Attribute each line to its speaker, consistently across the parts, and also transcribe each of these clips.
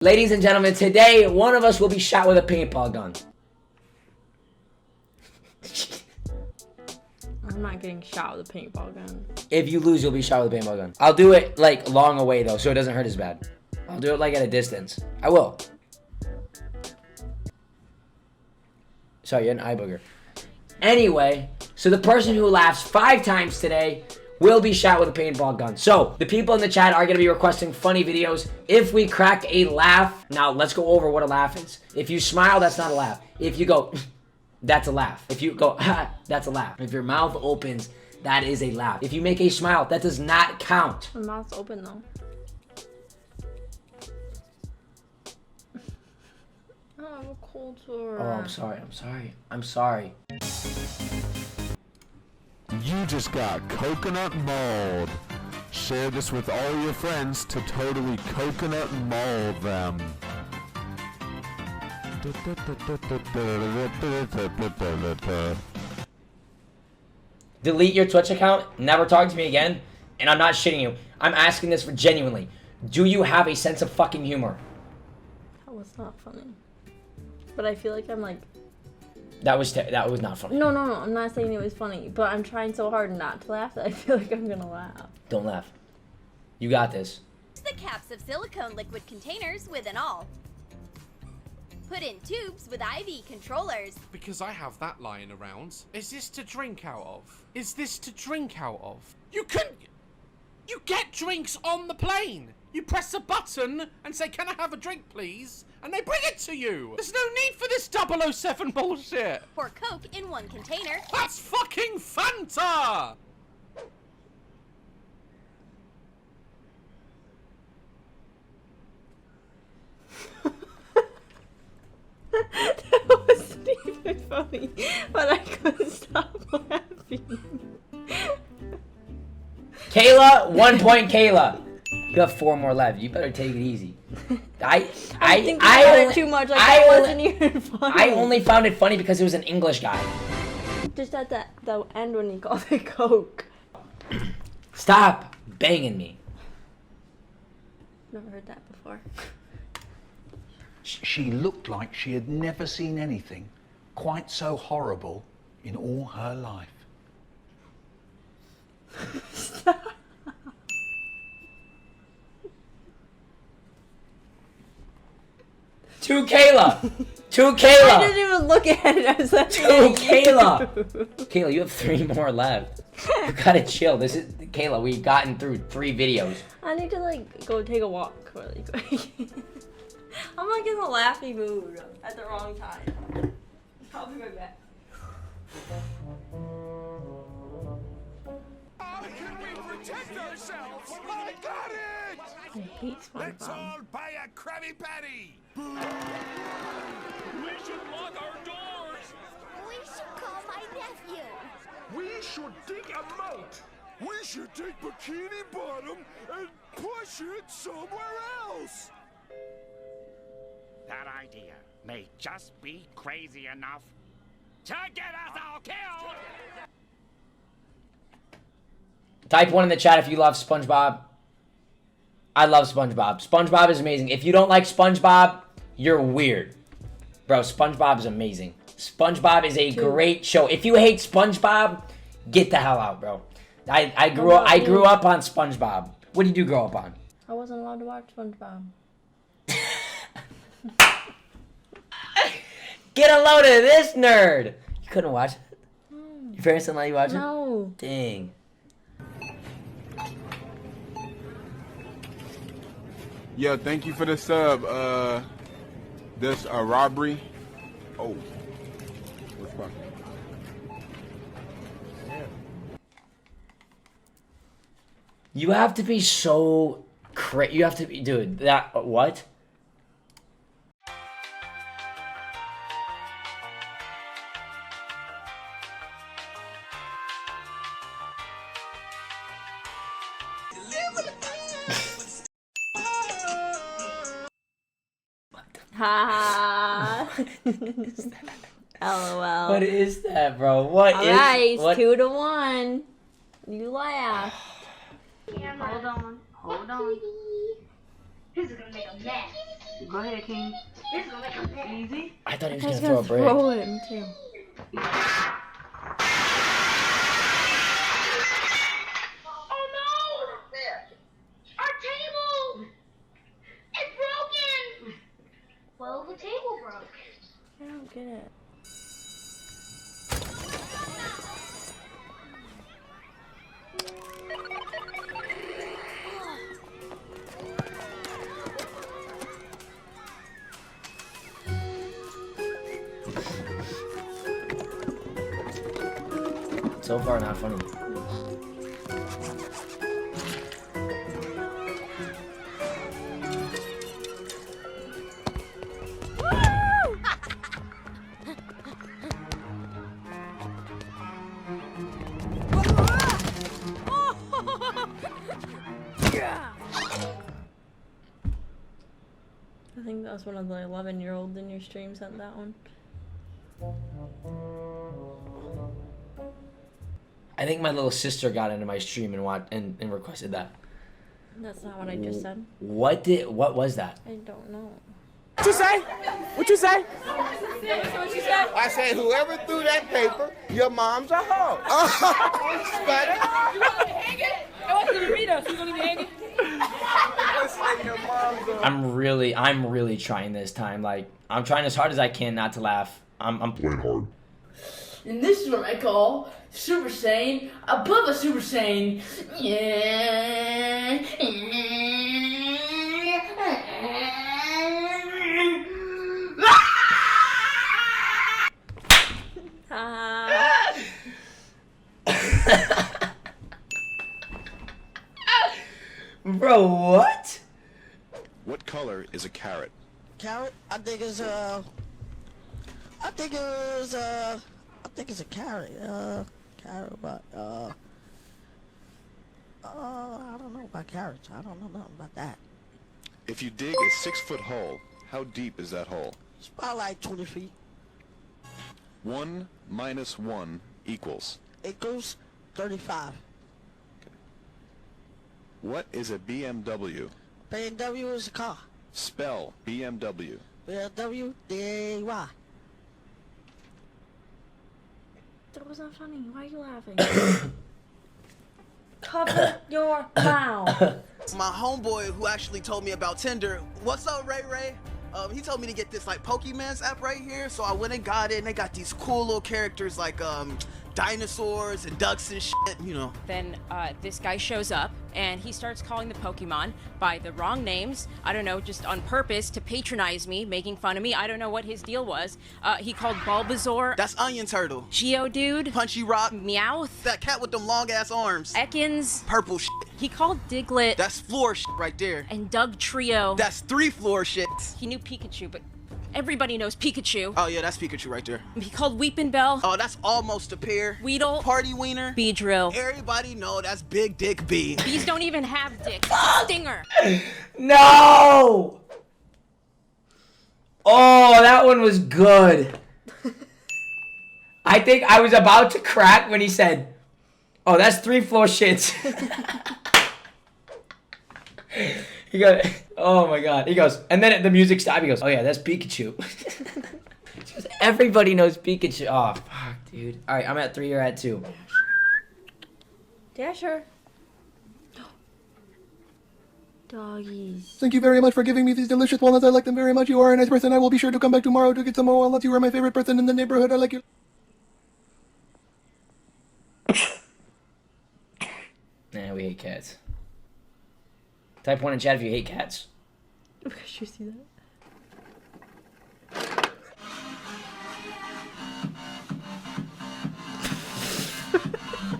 Speaker 1: Ladies and gentlemen, today one of us will be shot with a paintball gun.
Speaker 2: I'm not getting shot with a paintball gun.
Speaker 1: If you lose, you'll be shot with a paintball gun. I'll do it like long away though, so it doesn't hurt as bad. I'll do it like at a distance. I will. Sorry, you had an eye booger. Anyway, so the person who laughs 5 times today will be shot with a paintball gun. So, the people in the chat are going to be requesting funny videos. If we crack a laugh, now let's go over what a laugh is. If you smile, that's not a laugh. If you go, that's a laugh. If you go, that's a laugh. If your mouth opens, that is a laugh. If you make a smile, that does not count.
Speaker 2: My mouth's open though. Oh, I have a cold sore.
Speaker 1: Oh, I'm sorry.
Speaker 3: You just got coconut mold. Share this with all your friends to totally coconut mold them.
Speaker 1: Delete your Twitch account, never talk to me again, and I'm not shitting you. I'm asking this for genuinely. Do you have a sense of fucking humor?
Speaker 2: That was not funny. But I feel like I'm like...
Speaker 1: That was not funny.
Speaker 2: No, I'm not saying it was funny, but I'm trying so hard not to laugh that I feel like I'm gonna laugh.
Speaker 1: Don't laugh. You got this.
Speaker 4: The caps of silicone liquid containers with an all. Put in tubes with IV controllers.
Speaker 5: Because I have that lying around. Is this to drink out of? Is this to drink out of? You get drinks on the plane. You press a button and say, "Can I have a drink, please?" And they bring it to you. There's no need for this 007 bullshit.
Speaker 4: Pour Coke in one container.
Speaker 5: That's fucking Fanta!
Speaker 2: That wasn't even funny, but I couldn't stop laughing.
Speaker 1: Kayla, 1 point Kayla. You have 4 more left. You better take it easy.
Speaker 2: I think about it too much. Like, that wasn't even funny.
Speaker 1: I only found it funny because it was an English guy.
Speaker 2: Just at the end when he called it Coke.
Speaker 1: Stop banging me.
Speaker 2: Never heard that before.
Speaker 6: She looked like she had never seen anything quite so horrible in all her life.
Speaker 1: To Kayla. To
Speaker 2: I
Speaker 1: Kayla.
Speaker 2: didn't even look at it. I was like,
Speaker 1: To Kayla. Kayla, you have 3 more left. You gotta chill. This is Kayla. We've gotten through 3 videos.
Speaker 2: I need to like go take a walk really quick. I'm like in a laughy mood at the wrong time. I'll be right back.
Speaker 3: How can we protect ourselves? I got it!
Speaker 2: I hate
Speaker 3: Let's
Speaker 2: SpongeBob.
Speaker 3: all buy a Krabby Patty! We should lock our doors!
Speaker 4: We should call my nephew.
Speaker 3: We should dig a moat! We should take Bikini Bottom and push it somewhere else!
Speaker 7: That idea may just be crazy enough to get us all killed!
Speaker 1: Type 1 in the chat if you love SpongeBob. I love SpongeBob. SpongeBob is amazing. If you don't like SpongeBob, you're weird. Bro, SpongeBob is amazing. SpongeBob is a great show. If you hate SpongeBob, get the hell out, bro. I grew up on SpongeBob. What did you grow up on?
Speaker 2: I wasn't allowed to watch SpongeBob.
Speaker 1: Get a load of this nerd. You couldn't watch it? Your parents didn't let you watch it?
Speaker 2: No.
Speaker 1: Dang.
Speaker 8: Yeah, thank you for the sub. This robbery. Oh, what's wrong?
Speaker 1: You have to be so you have to be, dude. That what?
Speaker 2: Ha. LOL.
Speaker 1: What is that, bro? What is?
Speaker 2: Alright, it's
Speaker 1: what?
Speaker 2: 2-1. You laughed.
Speaker 9: Hold on. This is gonna make a mess. Go ahead, King. This is gonna make it easy.
Speaker 1: I thought he was
Speaker 2: I was
Speaker 1: gonna throw a brick.
Speaker 2: throw it, me too.
Speaker 9: Oh no! Our table! It's broken! Well, the table broke.
Speaker 2: I don't get it.
Speaker 1: So far, not funny.
Speaker 2: I think that was one of the 11-year-olds in your stream sent that one.
Speaker 1: I think my little sister got into my stream and and requested that.
Speaker 2: That's not what I just said.
Speaker 1: What was that?
Speaker 2: I don't know.
Speaker 10: What you say? What you say?
Speaker 2: What you said?
Speaker 10: I said whoever threw that paper, your mom's a hoe.
Speaker 1: I'm really trying this time. Like, I'm trying as hard as I can not to laugh. I'm playing hard.
Speaker 9: And this is what I call Super Saiyan above a Super Saiyan.
Speaker 1: Bro, what?
Speaker 3: What color is a carrot?
Speaker 10: Carrot? I think it's a carrot. Carrot, but I don't know about carrots. I don't know nothing about that.
Speaker 3: If you dig a 6-foot hole, how deep is that hole?
Speaker 10: It's about like 20 feet.
Speaker 3: 1 minus 1 equals.
Speaker 10: It goes 35.
Speaker 3: What is a BMW?
Speaker 10: BMW is a car.
Speaker 3: Spell BMW.
Speaker 10: BMW, D-A-Y.
Speaker 2: That was not funny. Why are you laughing? Cover your mouth.
Speaker 11: My homeboy who actually told me about Tinder. What's up, Ray Ray? He told me to get this like Pokemon's app right here, so I went and got it, and they got these cool little characters like dinosaurs and ducks and shit, you know.
Speaker 12: Then this guy shows up and he starts calling the Pokemon by the wrong names. I don't know, just on purpose to patronize me, making fun of me. I don't know what his deal was. He called Bulbasaur.
Speaker 11: That's Onion Turtle.
Speaker 12: Geodude.
Speaker 11: Punchy Rock.
Speaker 12: Meowth.
Speaker 11: That cat with them long ass arms.
Speaker 12: Ekans.
Speaker 11: Purple shit.
Speaker 12: He called Diglett.
Speaker 11: That's floor shit right there.
Speaker 12: And Doug Trio.
Speaker 11: That's 3 floor shits.
Speaker 12: He knew Pikachu, but everybody knows Pikachu.
Speaker 11: Oh yeah, that's Pikachu right there.
Speaker 12: He called Weepin' Bell.
Speaker 11: Oh, that's almost a pair.
Speaker 12: Weedle.
Speaker 11: Party Wiener.
Speaker 12: Beedrill.
Speaker 11: Everybody know that's Big Dick B.
Speaker 12: Bees don't even have dicks. Stinger.
Speaker 1: No! Oh, that one was good. I think I was about to crack when he said, oh, that's 3 floor shits. He goes, oh my god. He goes, and then the music stopped. He goes, oh yeah, that's Pikachu. Just everybody knows Pikachu. Oh, fuck, dude. All right, I'm at 3, you're at 2.
Speaker 2: Yeah, sure. Doggies.
Speaker 13: Thank you very much for giving me these delicious walnuts. I like them very much. You are a nice person. I will be sure to come back tomorrow to get some more walnuts. You are my favorite person in the neighborhood. I like you.
Speaker 1: Nah, we hate cats. Type 1 in chat if you hate cats.
Speaker 2: Could you see that?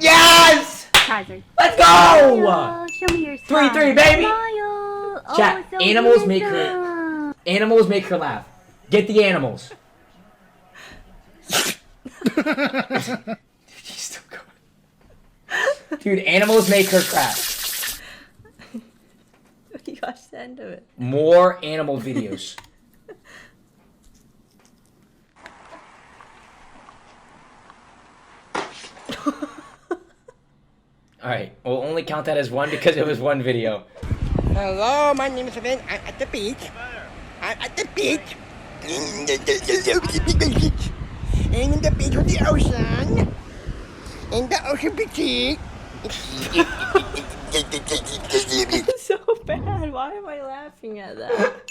Speaker 1: Yes!
Speaker 14: Kaiser.
Speaker 1: Let's go!
Speaker 14: Smile. Show me your
Speaker 1: 3-3, baby!
Speaker 14: Smile.
Speaker 1: Chat,
Speaker 14: Oh, so
Speaker 1: animals make
Speaker 14: handsome.
Speaker 1: animals make her laugh. Get the animals. She's still going. Dude, animals make her crack.
Speaker 2: You gotta send it.
Speaker 1: More animal videos. Alright, we'll only count that as one because it was one video.
Speaker 10: Hello, my name is Vin. I'm at the beach. I'm at the beach. In the beach with the ocean. In the ocean bikini.
Speaker 2: It's so bad. Why am I laughing at that?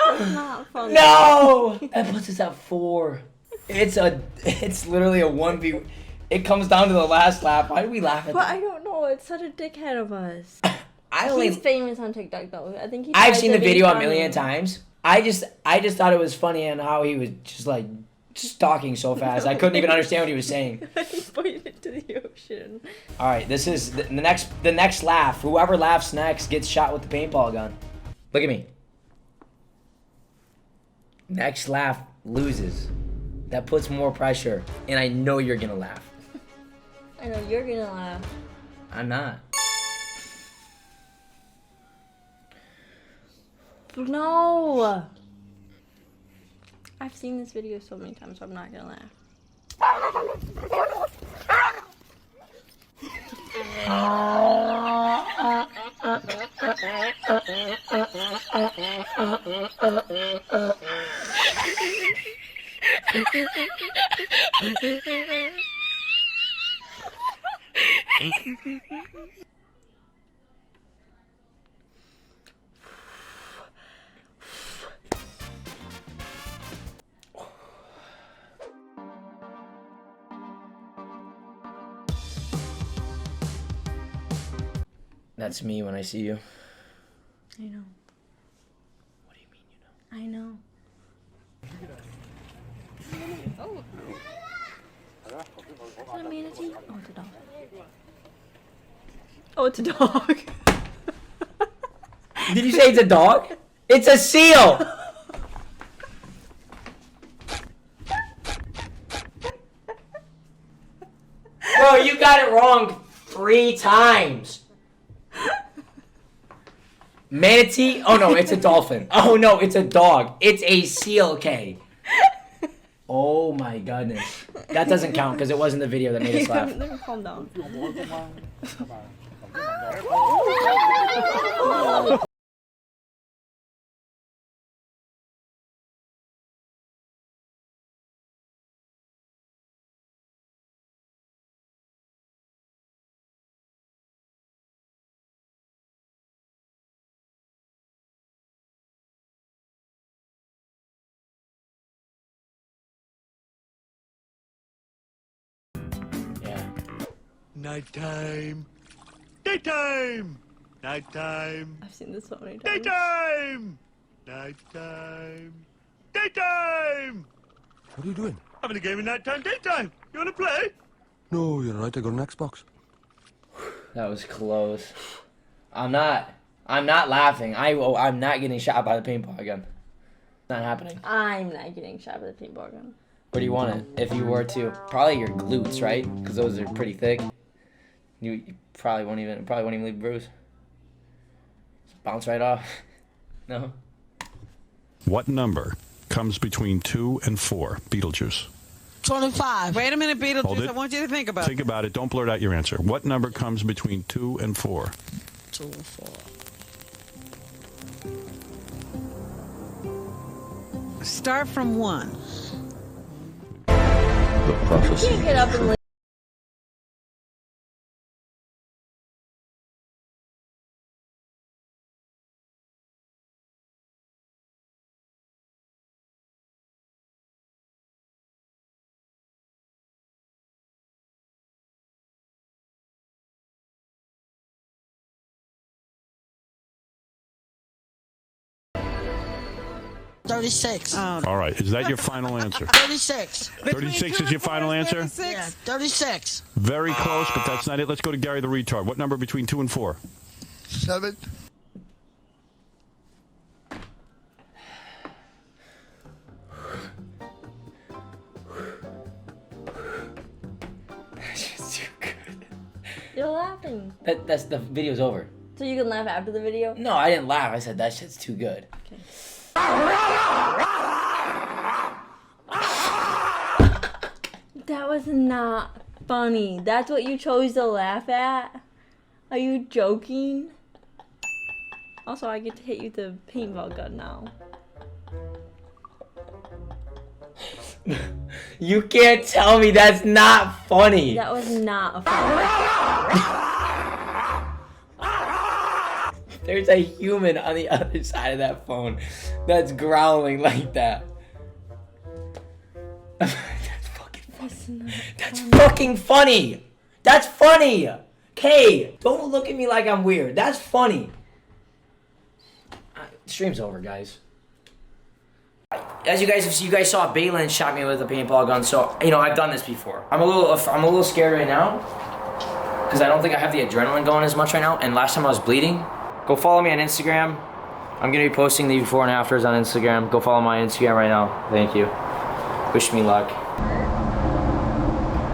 Speaker 2: That's not funny.
Speaker 1: No! That puts us at 4. It's literally a 1v. It comes down to the last laugh. Why do we laugh at
Speaker 2: But
Speaker 1: that?
Speaker 2: I don't know. It's such a dickhead of us.
Speaker 1: He's
Speaker 2: famous on TikTok though. I think
Speaker 1: I've seen the video a million times. I just thought it was funny and how he was just talking so fast. I couldn't even understand what he was saying.
Speaker 2: He pointed to the ocean.
Speaker 1: All right, this is the next laugh. Whoever laughs next gets shot with the paintball gun. Look at me. Next laugh loses. That puts more pressure, and I know you're gonna laugh.
Speaker 2: I know you're gonna laugh.
Speaker 1: I'm not.
Speaker 2: No. I've seen this video so many times, so I'm not gonna laugh.
Speaker 1: That's me when I see you.
Speaker 2: I know.
Speaker 1: What do you mean you know?
Speaker 2: I know. Oh. Is that a manatee? Oh, it's a dog. Oh, it's a dog.
Speaker 1: Did you say it's a dog? It's a seal! Bro, you got it wrong 3 times. Manatee? Oh no, it's a dolphin. Oh no, it's a dog. It's a seal, okay. Oh my goodness. That doesn't count because it wasn't the video that made us laugh.
Speaker 2: Let me calm down.
Speaker 15: Nighttime. Daytime. Nighttime.
Speaker 2: I've seen this so many times.
Speaker 15: Daytime. Nighttime. Daytime.
Speaker 16: What are you doing?
Speaker 15: Having a game of nighttime, daytime. You wanna play?
Speaker 16: No, you're right. I got an Xbox.
Speaker 1: That was close. I'm not laughing. I'm not getting shot by the paintball gun. It's not happening.
Speaker 2: I'm not getting shot by the paintball gun.
Speaker 1: Where do you want it? If you were to, probably your glutes, right? Because those are pretty thick. You probably won't even leave a bruise. Just bounce right off. No.
Speaker 3: What number comes between 2 and 4? Beetlejuice.
Speaker 17: 25.
Speaker 18: Wait a minute,
Speaker 3: Hold
Speaker 18: Beetlejuice.
Speaker 3: it.
Speaker 18: I want you to think about it.
Speaker 3: Think about it. Don't blurt out your answer. What number comes between 2 and 4?
Speaker 17: 2 and 4.
Speaker 18: Start from 1.
Speaker 16: The prophecy.
Speaker 2: Can't get up and leave.
Speaker 17: $36.
Speaker 3: All right. Is that your final answer?
Speaker 17: $36.
Speaker 3: 36 is your final answer?
Speaker 17: Yeah, $36.
Speaker 3: Very close, but that's not it. Let's go to Gary the retard. What number between 2 and 4?
Speaker 13: 7.
Speaker 2: You're laughing.
Speaker 1: That's the video's over.
Speaker 2: So you can laugh after the video?
Speaker 1: No, I didn't laugh. I said that shit's too good.
Speaker 2: Okay. That was not funny. That's what you chose to laugh at? Are you joking? Also, I get to hit you with the paintball gun now.
Speaker 1: You can't tell me that's not funny.
Speaker 2: That was not a phone.
Speaker 1: There's a human on the other side of that phone that's growling like that. That's fucking funny. That's funny. Kay, don't look at me like I'm weird. That's funny. Stream's over, guys. As you guys saw, Balin shot me with a paintball gun. So you know I've done this before. I'm a little scared right now because I don't think I have the adrenaline going as much right now. And last time I was bleeding. Go follow me on Instagram. I'm gonna be posting the before and afters on Instagram. Go follow my Instagram right now. Thank you. Wish me luck.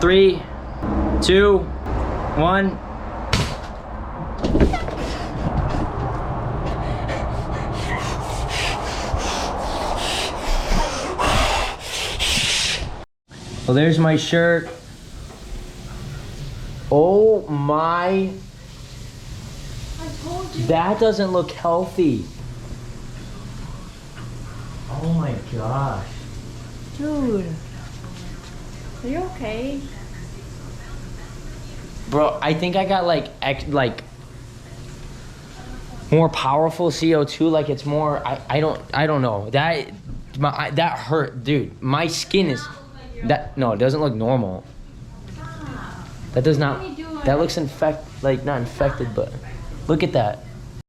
Speaker 1: 3, 2, 1. Well, there's my shirt. Oh my. That doesn't look healthy. Oh my gosh.
Speaker 2: Dude. Are you okay?
Speaker 1: Bro, I think I got like more powerful CO2, like it's more I don't know. That hurt, dude. My skin is no, it doesn't look normal. That does not. That looks not infected, but look at that.